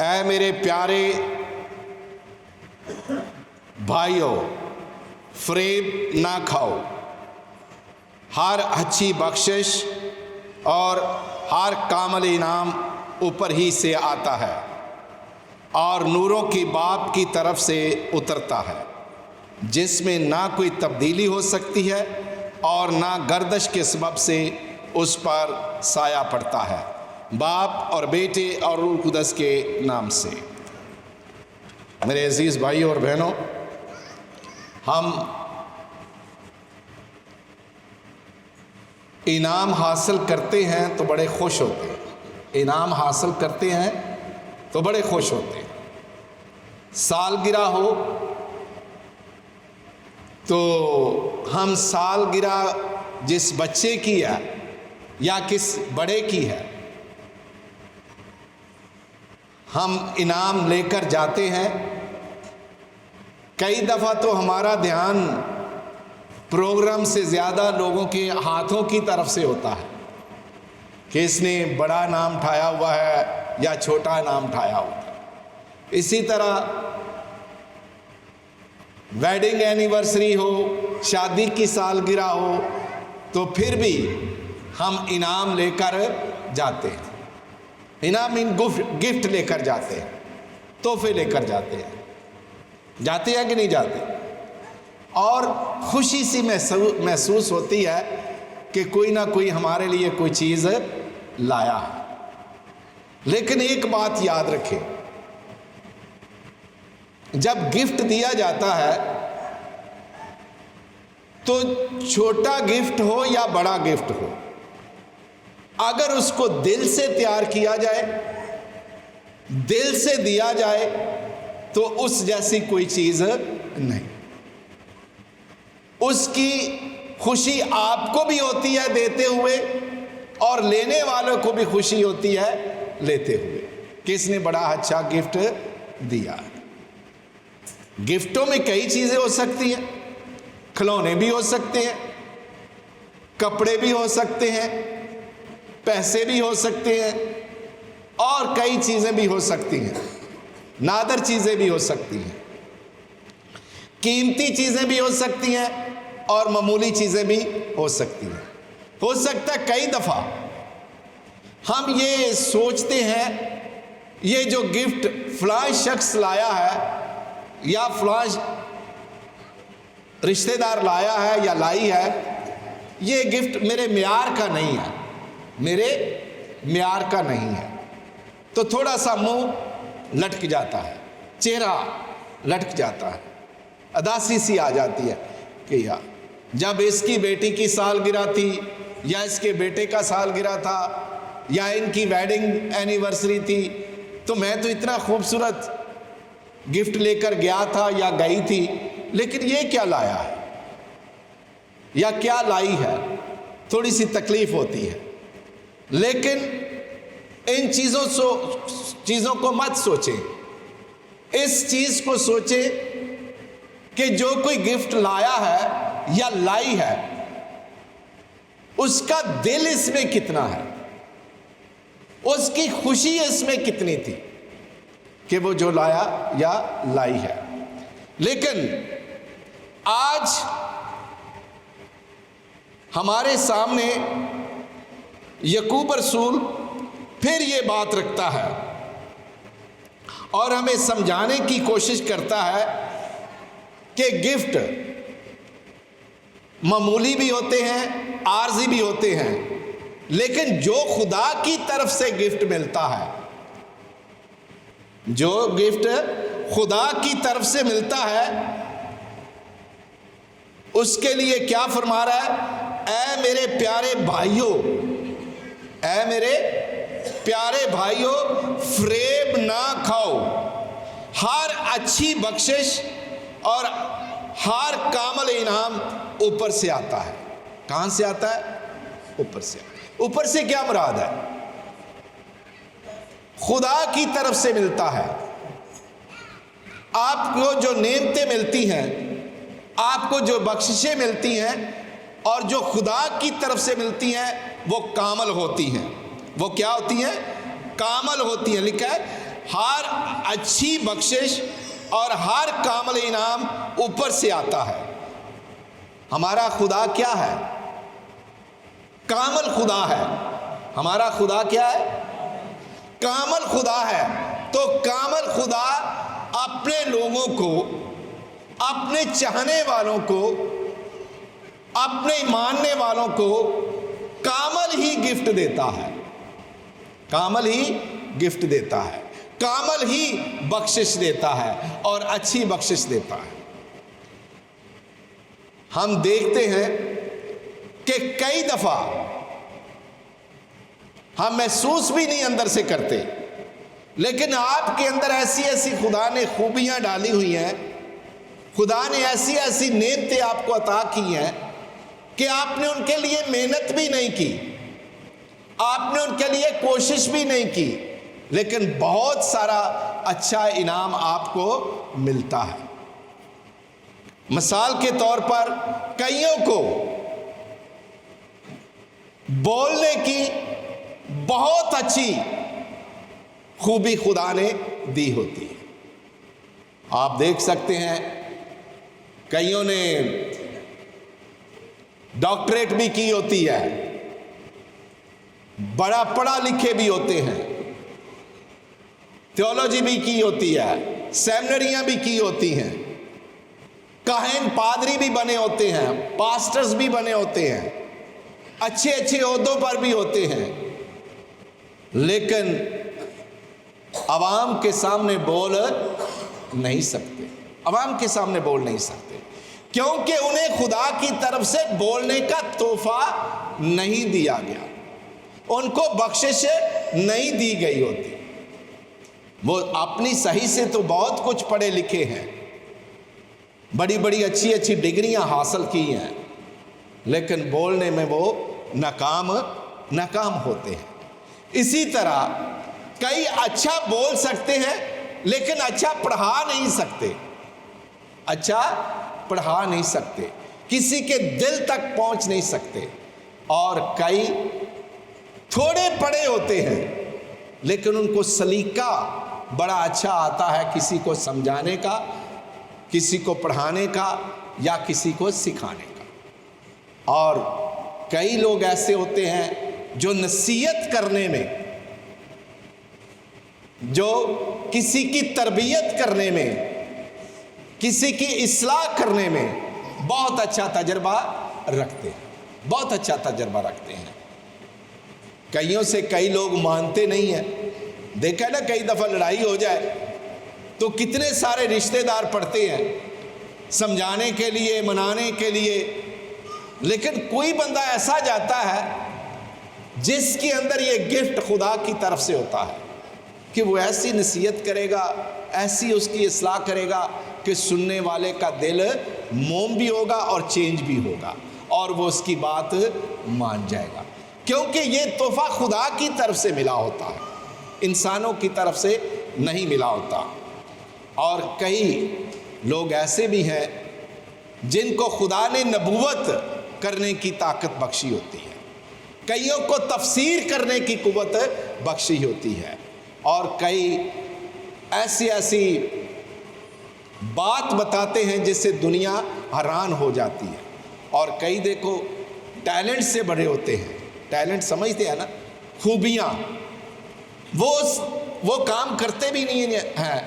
اے میرے پیارے بھائیوں، فریب نہ کھاؤ، ہر اچھی بخشش اور ہر کامل انعام اوپر ہی سے آتا ہے اور نوروں کی باپ کی طرف سے اترتا ہے، جس میں نہ کوئی تبدیلی ہو سکتی ہے اور نہ گردش کے سبب سے اس پر سایہ پڑتا ہے، باپ اور بیٹے اور روح القدس کے نام سے۔ میرے عزیز بھائیوں اور بہنوں، ہم انعام حاصل کرتے ہیں تو بڑے خوش ہوتے ہیں، انعام حاصل کرتے ہیں تو بڑے خوش ہوتے ہیں۔ سالگرہ ہو تو ہم سالگرہ جس بچے کی ہے یا کس بڑے کی ہے، ہم انعام لے کر جاتے ہیں۔ کئی دفعہ تو ہمارا دھیان پروگرام سے زیادہ لوگوں کے ہاتھوں کی طرف سے ہوتا ہے کہ اس نے بڑا نام اٹھایا ہوا ہے یا چھوٹا نام اٹھایا ہوا ہے۔ اسی طرح ویڈنگ اینیورسری ہو، شادی کی سالگرہ ہو تو پھر بھی ہم انعام لے کر جاتے ہیں، انعام گفٹ لے کر جاتے ہیں، تحفے لے کر جاتے ہیں، جاتے ہیں کہ نہیں جاتے؟ اور خوشی سی محسوس ہوتی ہے کہ کوئی نہ کوئی ہمارے لیے کوئی چیز لایا ہے۔ لیکن ایک بات یاد رکھیں، جب گفٹ دیا جاتا ہے تو چھوٹا گفٹ ہو یا بڑا گفٹ ہو، اگر اس کو دل سے تیار کیا جائے، دل سے دیا جائے تو اس جیسی کوئی چیز نہیں۔ اس کی خوشی آپ کو بھی ہوتی ہے دیتے ہوئے اور لینے والوں کو بھی خوشی ہوتی ہے لیتے ہوئے کہ اس نے بڑا اچھا گفٹ دیا۔ گفٹوں میں کئی چیزیں ہو سکتی ہیں، کھلونے بھی ہو سکتے ہیں، کپڑے بھی ہو سکتے ہیں، پیسے بھی ہو سکتے ہیں اور کئی چیزیں بھی ہو سکتی ہیں، نادر چیزیں بھی ہو سکتی ہیں، قیمتی چیزیں بھی ہو سکتی ہیں اور معمولی چیزیں بھی ہو سکتی ہیں۔ ہو سکتا ہے کئی دفعہ ہم یہ سوچتے ہیں یہ جو گفٹ فلاں شخص لایا ہے یا فلاں رشتہ دار لایا ہے یا لائی ہے، یہ گفٹ میرے معیار کا نہیں ہے، میرے معیار کا نہیں ہے، تو تھوڑا سا منہ لٹک جاتا ہے، چہرہ لٹک جاتا ہے، اداسی سی آ جاتی ہے کہ یار جب اس کی بیٹی کی سالگرہ تھی یا اس کے بیٹے کا سالگرہ تھا یا ان کی ویڈنگ اینیورسری تھی تو میں تو اتنا خوبصورت گفٹ لے کر گیا تھا یا گئی تھی، لیکن یہ کیا لایا ہے یا کیا لائی ہے، تھوڑی سی تکلیف ہوتی ہے۔ لیکن ان چیزوں کو مت سوچیں، اس چیز کو سوچیں کہ جو کوئی گفٹ لایا ہے یا لائی ہے اس کا دل اس میں کتنا ہے، اس کی خوشی اس میں کتنی تھی کہ وہ جو لایا یا لائی ہے۔ لیکن آج ہمارے سامنے یعقوب رسول پھر یہ بات رکھتا ہے اور ہمیں سمجھانے کی کوشش کرتا ہے کہ گفٹ معمولی بھی ہوتے ہیں، عارضی بھی ہوتے ہیں، لیکن جو خدا کی طرف سے گفٹ ملتا ہے، جو گفٹ خدا کی طرف سے ملتا ہے، اس کے لیے کیا فرما رہا ہے؟ اے میرے پیارے بھائیوں، اے میرے پیارے بھائیوں، فریب نہ کھاؤ، ہر اچھی بخشش اور ہر کامل انعام اوپر سے آتا ہے۔ کہاں سے آتا ہے؟ اوپر سے۔ اوپر سے کیا مراد ہے؟ خدا کی طرف سے ملتا ہے۔ آپ کو جو نعمتیں ملتی ہیں، آپ کو جو بخششیں ملتی ہیں اور جو خدا کی طرف سے ملتی ہیں وہ کامل ہوتی ہیں۔ وہ کیا ہوتی ہیں؟ کامل ہوتی ہیں۔ لکھا ہے ہر اچھی بخشش اور ہر کامل انعام اوپر سے آتا ہے۔ ہمارا خدا کیا ہے؟ کامل خدا ہے۔ ہمارا خدا کیا ہے؟ کامل خدا ہے۔ تو کامل خدا اپنے لوگوں کو، اپنے چاہنے والوں کو، اپنے ماننے والوں کو کامل ہی گفٹ دیتا ہے، کامل ہی گفٹ دیتا ہے، کامل ہی بخشش دیتا ہے اور اچھی بخشش دیتا ہے۔ ہم دیکھتے ہیں کہ کئی دفعہ ہم محسوس بھی نہیں اندر سے کرتے، لیکن آپ کے اندر ایسی ایسی خدا نے خوبیاں ڈالی ہوئی ہیں، خدا نے ایسی ایسی نعمتیں آپ کو عطا کی ہیں کہ آپ نے ان کے لیے محنت بھی نہیں کی، آپ نے ان کے لیے کوشش بھی نہیں کی، لیکن بہت سارا اچھا انعام آپ کو ملتا ہے۔ مثال کے طور پر کئیوں کو بولنے کی بہت اچھی خوبی خدا نے دی ہوتی ہے۔ آپ دیکھ سکتے ہیں کئیوں نے ڈاکٹریٹ بھی کی ہوتی ہے، بڑا پڑھا لکھے بھی ہوتے ہیں، تھیولوجی بھی کی ہوتی ہے، سیمنریاں بھی کی ہوتی ہیں، کاہن پادری بھی بنے ہوتے ہیں، پاسٹرز بھی بنے ہوتے ہیں، اچھے اچھے عہدوں پر بھی ہوتے ہیں، لیکن عوام کے سامنے بول نہیں سکتے، عوام کے سامنے بول نہیں سکتے، کیونکہ انہیں خدا کی طرف سے بولنے کا تحفہ نہیں دیا گیا، ان کو بخشش نہیں دی گئی ہوتی۔ وہ اپنی صحیح سے تو بہت کچھ پڑھے لکھے ہیں، بڑی بڑی اچھی اچھی ڈگریاں حاصل کی ہیں، لیکن بولنے میں وہ ناکام ہوتے ہیں۔ اسی طرح کئی اچھا بول سکتے ہیں لیکن اچھا پڑھا نہیں سکتے، اچھا پڑھا نہیں سکتے، کسی کے دل تک پہنچ نہیں سکتے، اور کئی تھوڑے پڑھے ہوتے ہیں لیکن ان کو سلیقہ بڑا اچھا آتا ہے کسی کو سمجھانے کا، کسی کو پڑھانے کا یا کسی کو سکھانے کا۔ اور کئی لوگ ایسے ہوتے ہیں جو نصیحت کرنے میں، جو کسی کی تربیت کرنے میں، کسی کی اصلاح کرنے میں بہت اچھا تجربہ رکھتے ہیں، بہت اچھا تجربہ رکھتے ہیں۔ کئیوں سے کئی لوگ مانتے نہیں ہیں، دیکھا نا کئی دفعہ لڑائی ہو جائے تو کتنے سارے رشتہ دار پڑتے ہیں سمجھانے کے لیے، منانے کے لیے، لیکن کوئی بندہ ایسا جاتا ہے جس کے اندر یہ گفٹ خدا کی طرف سے ہوتا ہے کہ وہ ایسی نصیحت کرے گا، ایسی اس کی اصلاح کرے گا کہ سننے والے کا دل موم بھی ہوگا اور چینج بھی ہوگا، اور وہ اس کی بات مان جائے گا، کیونکہ یہ تحفہ خدا کی طرف سے ملا ہوتا ہے، انسانوں کی طرف سے نہیں ملا ہوتا۔ اور کئی لوگ ایسے بھی ہیں جن کو خدا نے نبوت کرنے کی طاقت بخشی ہوتی ہے، کئیوں کو تفسیر کرنے کی قوت بخشی ہوتی ہے، اور کئی ایسی بات بتاتے ہیں جس سے دنیا حیران ہو جاتی ہے، اور کئی دیکھو ٹیلنٹ سے بڑے ہوتے ہیں، ٹیلنٹ سمجھتے ہیں نا، خوبیاں، وہ کام کرتے بھی نہیں ہیں،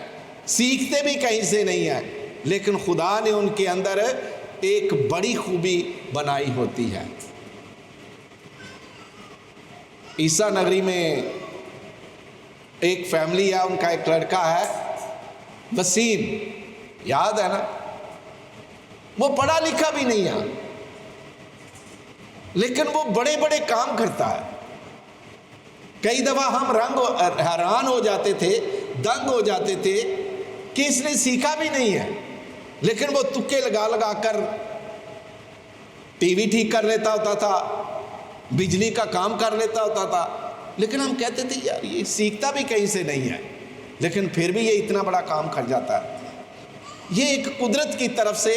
سیکھتے بھی کہیں سے نہیں ہیں، لیکن خدا نے ان کے اندر ایک بڑی خوبی بنائی ہوتی ہے۔ عیسیٰ نگری میں ایک فیملی ہے، ان کا ایک لڑکا ہے وسیم، یاد ہے نا، وہ پڑھا لکھا بھی نہیں ہے لیکن وہ بڑے بڑے کام کرتا ہے۔ کئی دفعہ ہم حیران ہو جاتے تھے، دنگ ہو جاتے تھے کہ اس نے سیکھا بھی نہیں ہے، لیکن وہ تکے لگا کر ٹی وی ٹھیک کر لیتا ہوتا تھا، بجلی کا کام کر لیتا ہوتا تھا، لیکن ہم کہتے تھے یار یہ سیکھتا بھی کہیں سے نہیں ہے، لیکن پھر بھی یہ اتنا بڑا کام کر جاتا ہے۔ یہ ایک قدرت کی طرف سے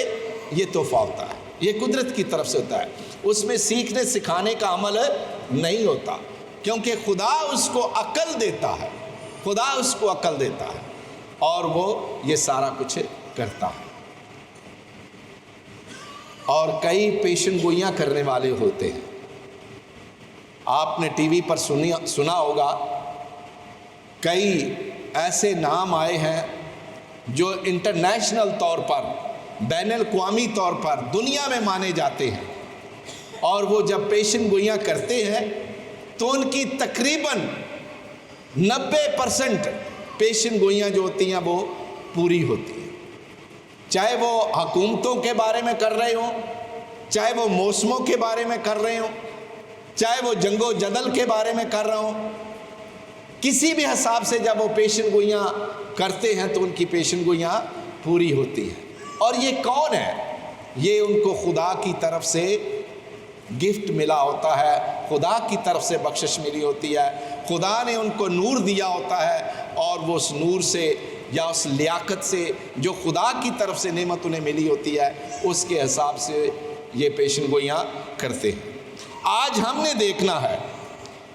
یہ تحفہ ہوتا ہے، یہ قدرت کی طرف سے ہوتا ہے، اس میں سیکھنے سکھانے کا عمل نہیں ہوتا، کیونکہ خدا اس کو عقل دیتا ہے، خدا اس کو عقل دیتا ہے اور وہ یہ سارا کچھ کرتا ہے۔ اور کئی پیشن گوئیاں کرنے والے ہوتے ہیں۔ آپ نے ٹی وی پر سنا ہوگا، کئی ایسے نام آئے ہیں جو انٹرنیشنل طور پر، بین الاقوامی طور پر دنیا میں مانے جاتے ہیں، اور وہ جب پیشن گوئیاں کرتے ہیں تو ان کی تقریباً 90% پیشن گوئیاں جو ہوتی ہیں وہ پوری ہوتی ہیں، چاہے وہ حکومتوں کے بارے میں کر رہے ہوں، چاہے وہ موسموں کے بارے میں کر رہے ہوں، چاہے وہ جنگ و جدل کے بارے میں کر رہے ہوں، کسی بھی حساب سے جب وہ پیشن گوئیاں کرتے ہیں تو ان کی پیشن گوئیاں پوری ہوتی ہیں۔ اور یہ کون ہے؟ یہ ان کو خدا کی طرف سے گفٹ ملا ہوتا ہے، خدا کی طرف سے بخشش ملی ہوتی ہے، خدا نے ان کو نور دیا ہوتا ہے، اور وہ اس نور سے یا اس لیاقت سے جو خدا کی طرف سے نعمت انہیں ملی ہوتی ہے، اس کے حساب سے یہ پیشن گوئیاں کرتے ہیں۔ آج ہم نے دیکھنا ہے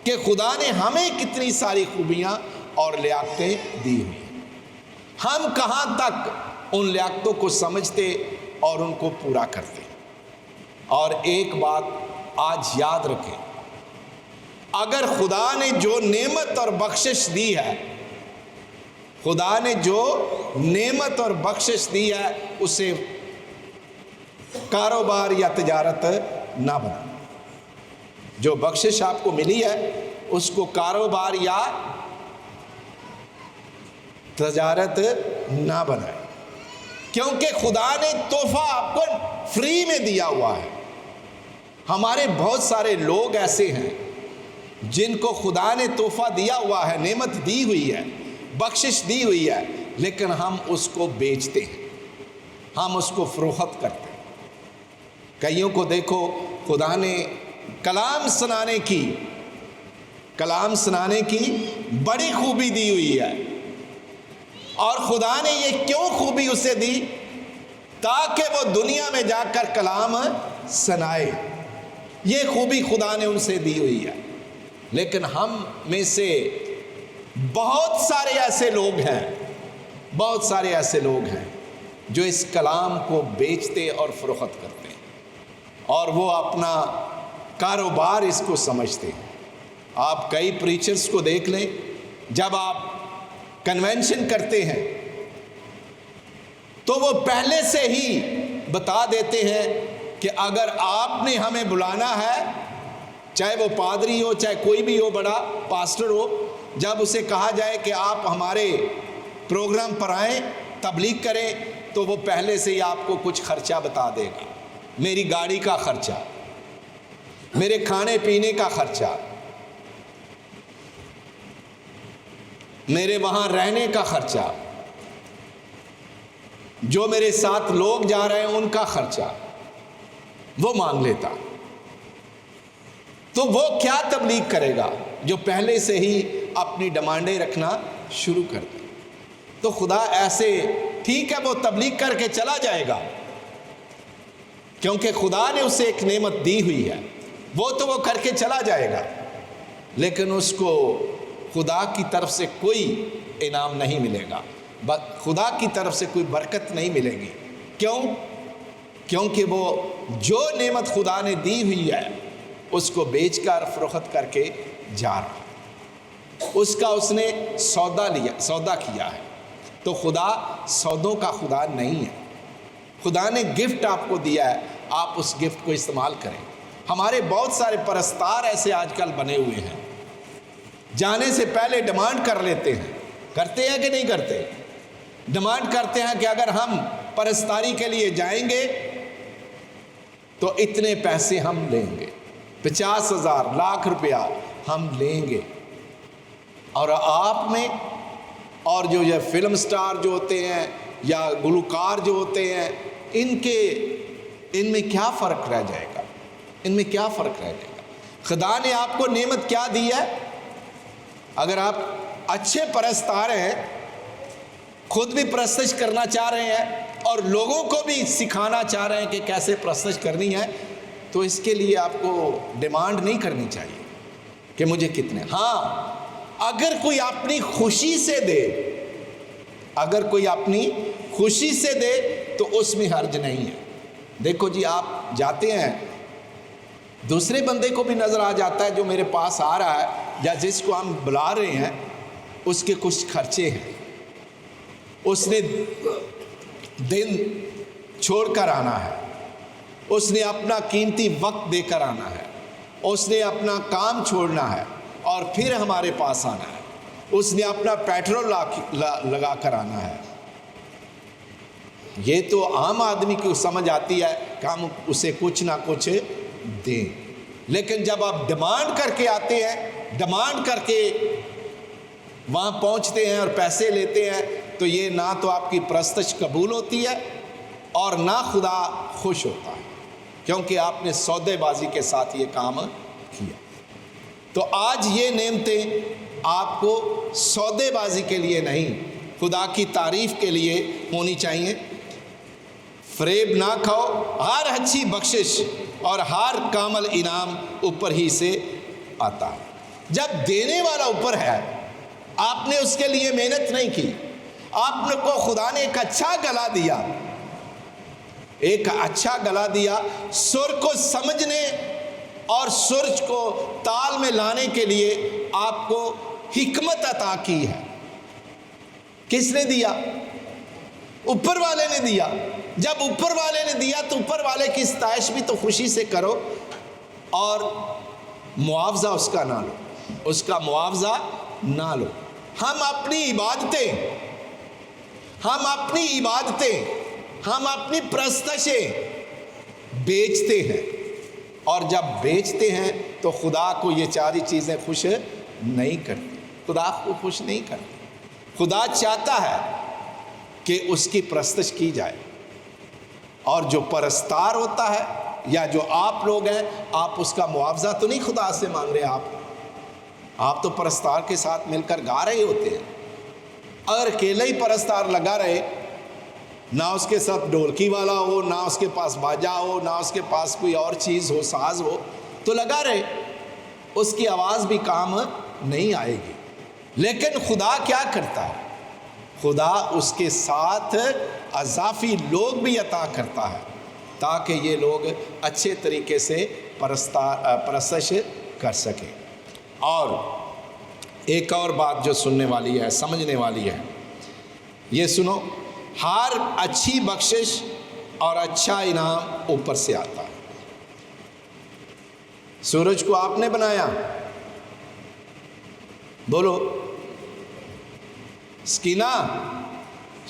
کہ خدا نے ہمیں کتنی ساری خوبیاں اور لیاقتیں دی ہوئی ہیں، ہم کہاں تک ان لیاقتوں کو سمجھتے اور ان کو پورا کرتے۔ اور ایک بات آج یاد رکھیں، اگر خدا نے جو نعمت اور بخشش دی ہے، خدا نے جو نعمت اور بخشش دی ہے، اسے کاروبار یا تجارت نہ بنا۔ جو بخشش آپ کو ملی ہے اس کو کاروبار یا تجارت نہ بنائے، کیونکہ خدا نے تحفہ آپ کو فری میں دیا ہوا ہے۔ ہمارے بہت سارے لوگ ایسے ہیں جن کو خدا نے تحفہ دیا ہوا ہے، نعمت دی ہوئی ہے، بخشش دی ہوئی ہے، لیکن ہم اس کو بیچتے ہیں، ہم اس کو فروخت کرتے ہیں۔ کئیوں کو دیکھو، خدا نے کلام سنانے کی بڑی خوبی دی ہوئی ہے، اور خدا نے یہ کیوں خوبی اسے دی؟ تاکہ وہ دنیا میں جا کر کلام سنائے۔ یہ خوبی خدا نے ان سے دی ہوئی ہے، لیکن ہم میں سے بہت سارے ایسے لوگ ہیں جو اس کلام کو بیچتے اور فروخت کرتے ہیں، اور وہ اپنا کاروبار اس کو سمجھتے ہیں۔ آپ کئی پریچرز کو دیکھ لیں، جب آپ کنونشن کرتے ہیں تو وہ پہلے سے ہی بتا دیتے ہیں کہ اگر آپ نے ہمیں بلانا ہے، چاہے وہ پادری ہو، چاہے کوئی بھی ہو، بڑا پاسٹر ہو، جب اسے کہا جائے کہ آپ ہمارے پروگرام پر آئیں، تبلیغ کریں، تو وہ پہلے سے ہی آپ کو کچھ خرچہ بتا دے گا۔ میری گاڑی کا خرچہ، میرے کھانے پینے کا خرچہ، میرے وہاں رہنے کا خرچہ، جو میرے ساتھ لوگ جا رہے ہیں ان کا خرچہ وہ مانگ لیتا۔ تو وہ کیا تبلیغ کرے گا جو پہلے سے ہی اپنی ڈیمانڈیں رکھنا شروع کر دے؟ تو خدا ایسے، ٹھیک ہے وہ تبلیغ کر کے چلا جائے گا، کیونکہ خدا نے اسے ایک نعمت دی ہوئی ہے، وہ کر کے چلا جائے گا، لیکن اس کو خدا کی طرف سے کوئی انعام نہیں ملے گا، خدا کی طرف سے کوئی برکت نہیں ملے گی۔ کیوں؟ کیونکہ وہ جو نعمت خدا نے دی ہوئی ہے اس کو بیچ کر فروخت کر کے جا رہا، اس کا اس نے سودا کیا ہے۔ تو خدا سودوں کا خدا نہیں ہے، خدا نے گفٹ آپ کو دیا ہے، آپ اس گفٹ کو استعمال کریں۔ ہمارے بہت سارے پرستار ایسے آج کل بنے ہوئے ہیں، جانے سے پہلے ڈیمانڈ کر لیتے ہیں، کرتے ہیں کہ نہیں کرتے؟ ڈیمانڈ کرتے ہیں کہ اگر ہم پرستاری کے لیے جائیں گے تو اتنے پیسے ہم لیں گے، 50,000 لاکھ روپیہ ہم لیں گے۔ اور آپ میں اور جو یہ فلم سٹار جو ہوتے ہیں یا گلوکار جو ہوتے ہیں، ان میں کیا فرق رہ جائے گا؟ ان میں کیا فرق رہ جائے گا؟ خدا نے آپ کو نعمت کیا دی ہے؟ اگر آپ اچھے پرستار ہیں، خود بھی پرستش کرنا چاہ رہے ہیں اور لوگوں کو بھی سکھانا چاہ رہے ہیں کہ کیسے پرستش کرنی ہے، تو اس کے لیے آپ کو ڈیمانڈ نہیں کرنی چاہیے کہ مجھے کتنے۔ ہاں، اگر کوئی اپنی خوشی سے دے، اگر کوئی اپنی خوشی سے دے تو اس میں حرج نہیں ہے۔ دیکھو جی، آپ جاتے ہیں، دوسرے بندے کو بھی نظر آ جاتا ہے جو میرے پاس آ رہا ہے یا جس کو ہم بلا رہے ہیں، اس کے کچھ خرچے ہیں، اس نے دن چھوڑ کر آنا ہے، اس نے اپنا قیمتی وقت دے کر آنا ہے، اس نے اپنا کام چھوڑنا ہے اور پھر ہمارے پاس آنا ہے، اس نے اپنا پیٹرول لگا کر آنا ہے۔ یہ تو عام آدمی کو سمجھ آتی ہے کہ ہم اسے کچھ نہ کچھ دیں، لیکن جب آپ ڈیمانڈ کر کے آتے ہیں، ڈیمانڈ کر کے وہاں پہنچتے ہیں اور پیسے لیتے ہیں، تو یہ نہ تو آپ کی پرستش قبول ہوتی ہے اور نہ خدا خوش ہوتا ہے، کیونکہ آپ نے سودے بازی کے ساتھ یہ کام کیا۔ تو آج یہ نعمتیں آپ کو سودے بازی کے لیے نہیں، خدا کی تعریف کے لیے ہونی چاہیے۔ فریب نہ کھاؤ، ہر اچھی بخشش اور ہر کامل انعام اوپر ہی سے آتا ہے۔ جب دینے والا اوپر ہے، آپ نے اس کے لیے محنت نہیں کی، آپ کو خدا نے ایک اچھا گلا دیا، ایک اچھا گلا دیا، سر کو سمجھنے اور سرج کو تال میں لانے کے لیے آپ کو حکمت عطا کی ہے۔ کس نے دیا؟ اوپر والے نے دیا۔ جب اوپر والے نے دیا تو اوپر والے کی ستائش بھی تو خوشی سے کرو اور معاوضہ اس کا نہ لو، اس کا معاوضہ نہ لو۔ ہم اپنی عبادتیں، ہم اپنی پرستشیں بیچتے ہیں، اور جب بیچتے ہیں تو خدا کو یہ چاری چیزیں خوش نہیں کرتی، خدا کو خوش نہیں کرتی۔ خدا چاہتا ہے کہ اس کی پرستش کی جائے، اور جو پرستار ہوتا ہے یا جو آپ لوگ ہیں، آپ اس کا معاوضہ تو نہیں خدا سے مانگ رہے، آپ تو پرستار کے ساتھ مل کر گا رہے ہوتے ہیں۔ اگر اکیلے ہی پرستار لگا رہے، نہ اس کے ساتھ ڈھولکی والا ہو، نہ اس کے پاس باجا ہو، نہ اس کے پاس کوئی اور چیز ہو، ساز ہو، تو لگا رہے، اس کی آواز بھی کام نہیں آئے گی۔ لیکن خدا کیا کرتا ہے؟ خدا اس کے ساتھ اضافی لوگ بھی عطا کرتا ہے تاکہ یہ لوگ اچھے طریقے سے پرستش کر سکیں۔ اور ایک اور بات جو سننے والی ہے، سمجھنے والی ہے، یہ سنو، ہر اچھی بخشش اور اچھا انعام اوپر سے آتا ہے۔ سورج کو آپ نے بنایا، بولو سکینہ،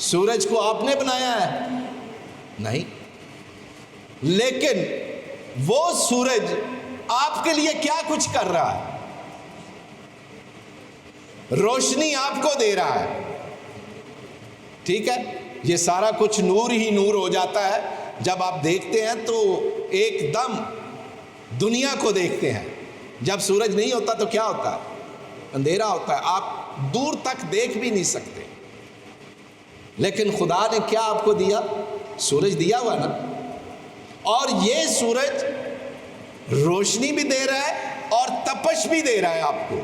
سورج کو آپ نے بنایا ہے؟ نہیں، لیکن وہ سورج آپ کے لیے کیا کچھ کر رہا ہے؟ روشنی آپ کو دے رہا ہے، ٹھیک ہے؟ یہ سارا کچھ نور ہی نور ہو جاتا ہے جب آپ دیکھتے ہیں تو ایک دم دنیا کو دیکھتے ہیں۔ جب سورج نہیں ہوتا تو کیا ہوتا ہے؟ اندھیرا ہوتا ہے، آپ دور تک دیکھ بھی نہیں سکتے۔ لیکن خدا نے کیا آپ کو دیا؟ سورج دیا ہوا نا، اور یہ سورج روشنی بھی دے رہا ہے اور تپش بھی دے رہا ہے آپ کو۔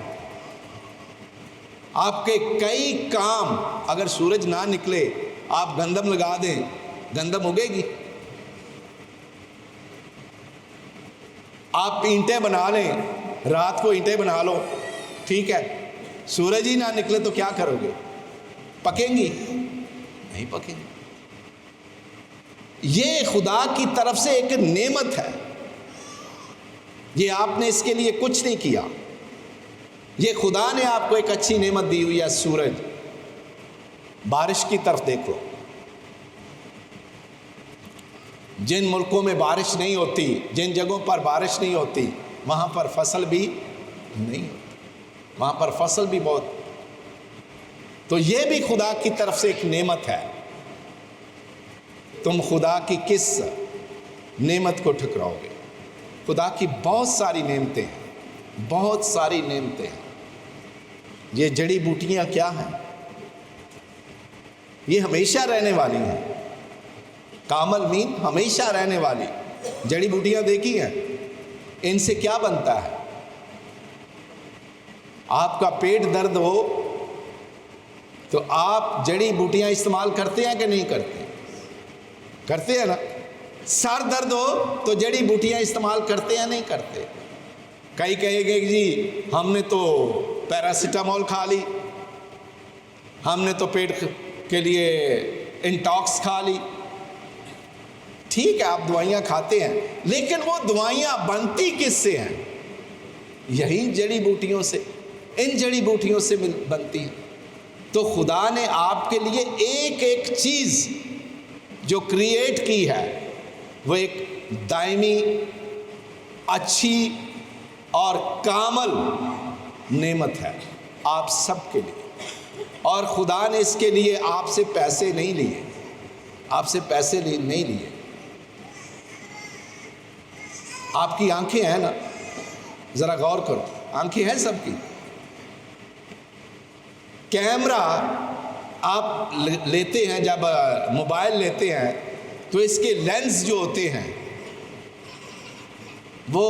آپ کے کئی کام، اگر سورج نہ نکلے، آپ گندم لگا دیں، گندم اگے گی؟ آپ اینٹیں بنا لیں، رات کو اینٹیں بنا لو، ٹھیک ہے، سورج ہی نہ نکلے تو کیا کرو گے؟ پکیں گی؟ نہیں پکیں گی۔ یہ خدا کی طرف سے ایک نعمت ہے، یہ آپ نے اس کے لیے کچھ نہیں کیا، یہ خدا نے آپ کو ایک اچھی نعمت دی ہوئی ہے۔ سورج، بارش کی طرف دیکھو، جن ملکوں میں بارش نہیں ہوتی، جن جگہوں پر بارش نہیں ہوتی، وہاں پر فصل بھی نہیں ہوتی، وہاں پر فصل بھی بہت۔ تو یہ بھی خدا کی طرف سے ایک نعمت ہے۔ تم خدا کی کس نعمت کو ٹھکراؤ گے؟ خدا کی بہت ساری نعمتیں ہیں، بہت ساری نعمتیں ہیں۔ یہ جڑی بوٹیاں کیا ہیں؟ یہ ہمیشہ رہنے والی ہیں، کامل مین ہمیشہ رہنے والی جڑی بوٹیاں دیکھی ہیں، ان سے کیا بنتا ہے؟ آپ کا پیٹ درد ہو تو آپ جڑی بوٹیاں استعمال کرتے ہیں کہ نہیں کرتے؟ کرتے ہیں نا. سر درد ہو تو جڑی بوٹیاں استعمال کرتے ہیں نہیں کرتے؟ کئی کہے گے جی ہم نے تو پیراسیٹامول کھا لی، ہم نے تو پیٹ کے لیے انٹاکس کھا لی. ٹھیک ہے آپ دوائیاں کھاتے ہیں، لیکن وہ دوائیاں بنتی کس سے ہیں؟ یہی جڑی بوٹیوں سے، ان جڑی بوٹیوں سے بنتی ہیں. تو خدا نے آپ کے لیے ایک ایک چیز جو کریٹ کی ہے وہ ایک دائمی، اچھی اور کامل نعمت ہے آپ سب کے لیے. اور خدا نے اس کے لیے آپ سے پیسے نہیں لیے، آپ سے پیسے نہیں لیے. آپ کی آنکھیں ہیں نا، ذرا غور کرو، آنکھیں ہیں سب کی. کیمرہ آپ لیتے ہیں، جب موبائل لیتے ہیں تو اس کے لینس جو ہوتے ہیں وہ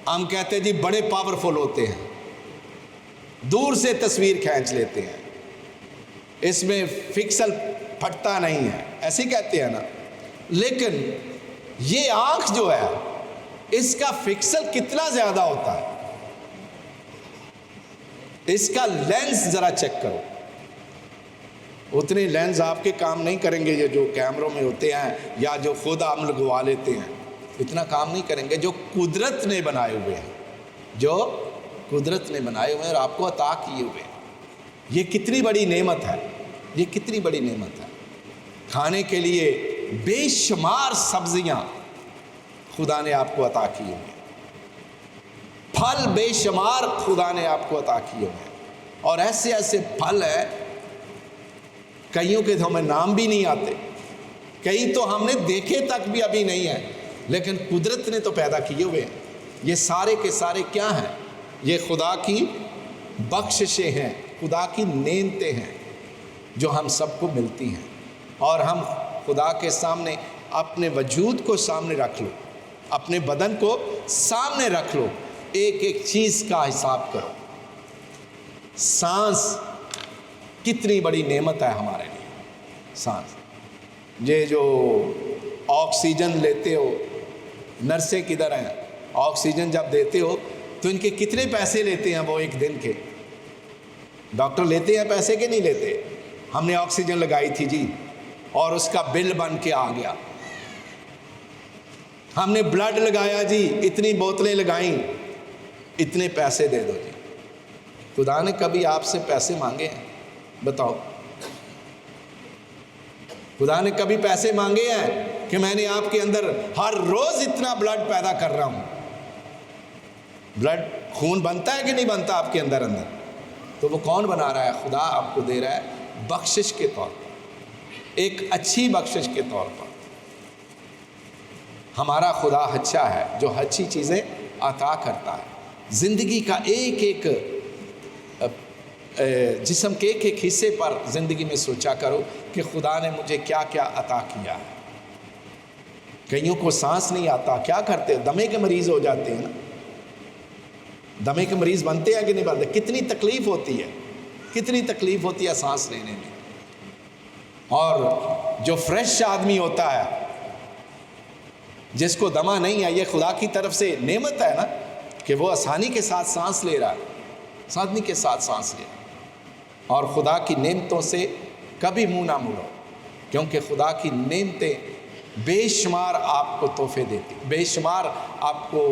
ہم کہتے ہیں جی بڑے پاورفل ہوتے ہیں، دور سے تصویر کھینچ لیتے ہیں، اس میں پکسل پھٹتا نہیں ہے، ایسے کہتے ہیں نا. لیکن یہ آنکھ جو ہے اس کا پکسل کتنا زیادہ ہوتا ہے، اس کا لینس ذرا چیک کرو. اتنے لینس آپ کے کام نہیں کریں گے یہ جو کیمروں میں ہوتے ہیں یا جو خود ہم لگوا لیتے ہیں، اتنا کام نہیں کریں گے. جو قدرت نے بنائے ہوئے ہیں، جو قدرت نے بنائے ہوئے ہیں اور آپ کو عطا کیے ہوئے ہیں، یہ کتنی بڑی نعمت ہے، یہ کتنی بڑی نعمت ہے. کھانے کے لیے بے شمار سبزیاں خدا نے آپ کو عطا کی ہوئی ہیں، پھل بے شمار خدا نے آپ کو عطا کیے ہوئے ہیں. اور ایسے ایسے پھل ہیں، کئیوں کے تو ہمیں نام بھی نہیں آتے، کئی تو ہم نے دیکھے تک بھی ابھی نہیں ہیں، لیکن قدرت نے تو پیدا کیے ہوئے ہیں. یہ سارے کے سارے کیا ہیں؟ یہ خدا کی بخششیں ہیں، خدا کی نعمتیں ہیں جو ہم سب کو ملتی ہیں. اور ہم خدا کے سامنے اپنے وجود کو سامنے رکھ لو، اپنے بدن کو سامنے رکھ لو، ایک ایک چیز کا حساب کرو. سانس کتنی بڑی نعمت ہے ہمارے لیے. سانس، یہ جو آکسیجن لیتے ہو، نرسیں کدھر ہیں؟ آکسیجن جب دیتے ہو تو ان کے کتنے پیسے لیتے ہیں وہ ایک دن کے؟ ڈاکٹر لیتے ہیں پیسے کہ نہیں لیتے؟ ہم نے آکسیجن لگائی تھی جی اور اس کا بل بن کے آ گیا. ہم نے بلڈ لگایا جی، اتنی بوتلیں لگائیں، اتنے پیسے دے دو جی. خدا نے کبھی آپ سے پیسے مانگے ہیں؟ بتاؤ. خدا نے کبھی پیسے مانگے ہیں کہ میں نے آپ کے اندر ہر روز اتنا بلڈ پیدا کر رہا ہوں؟ بلڈ خون بنتا ہے کہ نہیں بنتا آپ کے اندر؟ تو وہ کون بنا رہا ہے؟ خدا آپ کو دے رہا ہے بخشش کے طور پر، ایک اچھی بخشش کے طور پر. ہمارا خدا اچھا ہے جو اچھی چیزیں عطا کرتا ہے. زندگی کا ایک ایک جسم کے ایک ایک حصے پر زندگی میں سوچا کرو کہ خدا نے مجھے کیا کیا عطا کیا ہے. کئیوں کو سانس نہیں آتا، کیا کرتے؟ دمے کے مریض ہو جاتے ہیں نا. دمے کے مریض بنتے ہیں کہ نہیں بنتے؟ کتنی تکلیف ہوتی ہے، کتنی تکلیف ہوتی ہے سانس لینے میں. اور جو فریش آدمی ہوتا ہے، جس کو دمہ نہیں ہے، یہ خدا کی طرف سے نعمت ہے نا کہ وہ آسانی کے ساتھ سانس لے رہا ہے، آسانی کے ساتھ سانس لے رہا ہے. اور خدا کی نعمتوں سے کبھی منہ نہ موڑو، کیونکہ خدا کی نعمتیں بے شمار آپ کو تحفے دیتی، بے شمار آپ کو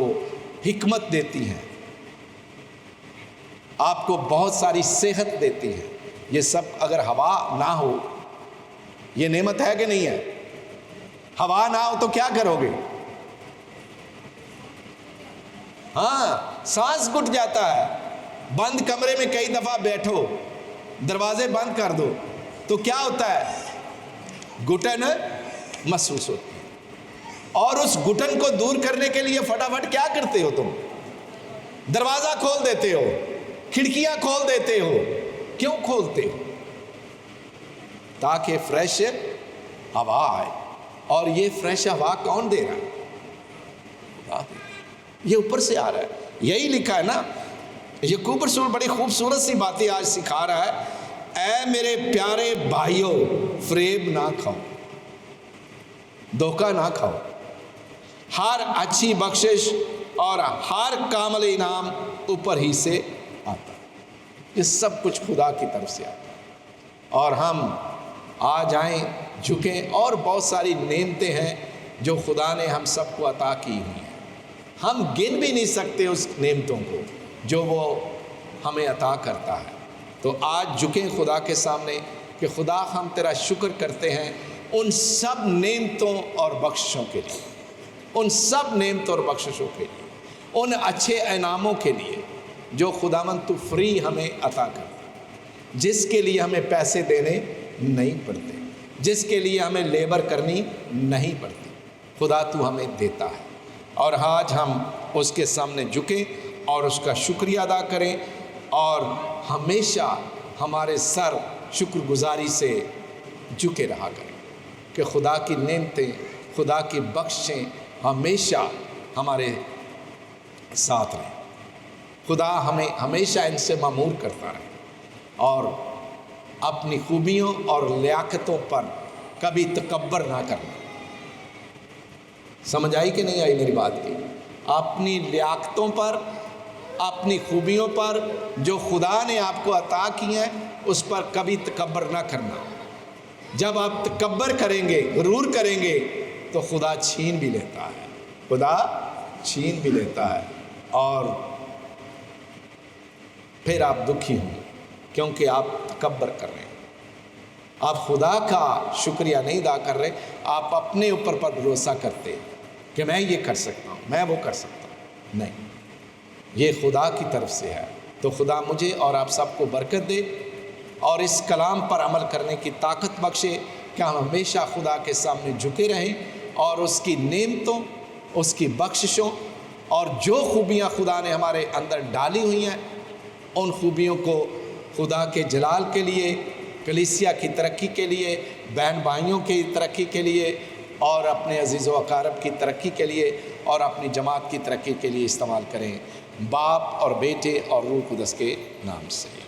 حکمت دیتی ہیں، آپ کو بہت ساری صحت دیتی ہیں. یہ سب اگر ہوا نہ ہو، یہ نعمت ہے کہ نہیں ہے؟ ہوا نہ ہو تو کیا کرو گے؟ ہاں، سانس گھٹ جاتا ہے. بند کمرے میں کئی دفعہ بیٹھو، دروازے بند کر دو تو کیا ہوتا ہے؟ گھٹن محسوس ہوتی ہے. اور اس گھٹن کو دور کرنے کے لیے فٹافٹ کیا کرتے ہو؟ تم دروازہ کھول دیتے ہو، کھڑکیاں کھول دیتے ہو. کیوں کھولتے ہو؟ تاکہ فریش ہوا آئے. اور یہ فریش ہوا کون دے رہا ہے؟ یہ اوپر سے آ رہا ہے. یہی لکھا ہے نا، یعقوب رسول بڑی خوبصورت سی باتیں آج سکھا رہا ہے۔ اے میرے پیارے بھائیوں، فریب نہ کھاؤ، دھوکہ نہ کھاؤ۔ ہر اچھی بخشش اور ہر کامل انعام اوپر ہی سے آتا ہے۔ یہ سب کچھ خدا کی طرف سے آتا ہے، اور ہم آ جائیں، جھکیں، اور بہت ساری نعمتیں ہیں جو خدا نے ہم سب کو عطا کی ہوئی ہیں۔ ہم گن بھی نہیں سکتے اس نعمتوں کو جو وہ ہمیں عطا کرتا ہے۔ تو آج جھکیں خدا کے سامنے کہ خدا ہم تیرا شکر کرتے ہیں ان سب نعمتوں اور بخششوں کے لیے، ان سب نعمتوں اور بخششوں کے لیے، ان اچھے انعاموں کے لیے جو خداوند تو فری ہمیں عطا کرتا، جس کے لیے ہمیں پیسے دینے نہیں پڑتے، جس کے لیے ہمیں لیبر کرنی نہیں پڑتی، خدا تو ہمیں دیتا ہے۔ اور آج ہم اس کے سامنے جھکیں اور اس کا شکریہ ادا کریں، اور ہمیشہ ہمارے سر شکر گزاری سے جھکے رہا کریں کہ خدا کی نعمتیں، خدا کی بخشیں ہمیشہ ہمارے ساتھ رہیں۔ خدا ہمیں ہمیشہ ان سے معمور کرتا رہے، اور اپنی خوبیوں اور لیاقتوں پر کبھی تکبر نہ کرنا۔ سمجھ آئی کہ نہیں آئی میری بات کی؟ اپنی لیاقتوں پر، اپنی خوبیوں پر جو خدا نے آپ کو عطا کی ہیں، اس پر کبھی تکبر نہ کرنا۔ جب آپ تکبر کریں گے، غرور کریں گے، تو خدا چھین بھی لیتا ہے، خدا چھین بھی لیتا ہے، اور پھر آپ دکھی ہوں کیونکہ آپ تکبر کر رہے ہیں۔ آپ خدا کا شکریہ نہیں ادا کر رہے، آپ اپنے اوپر پر بھروسہ کرتے کہ میں یہ کر سکتا ہوں، میں وہ کر سکتا ہوں۔ نہیں، یہ خدا کی طرف سے ہے۔ تو خدا مجھے اور آپ سب کو برکت دے، اور اس کلام پر عمل کرنے کی طاقت بخشے کہ ہم ہمیشہ خدا کے سامنے جھکے رہیں، اور اس کی نعمتوں، اس کی بخششوں، اور جو خوبیاں خدا نے ہمارے اندر ڈالی ہوئی ہیں، ان خوبیوں کو خدا کے جلال کے لیے، کلیسیا کی ترقی کے لیے، بہن بھائیوں کی ترقی کے لیے، اور اپنے عزیز و اقارب کی ترقی کے لیے، اور اپنی جماعت کی ترقی کے لیے استعمال کریں، باپ اور بیٹے اور روح القدس کے نام سے۔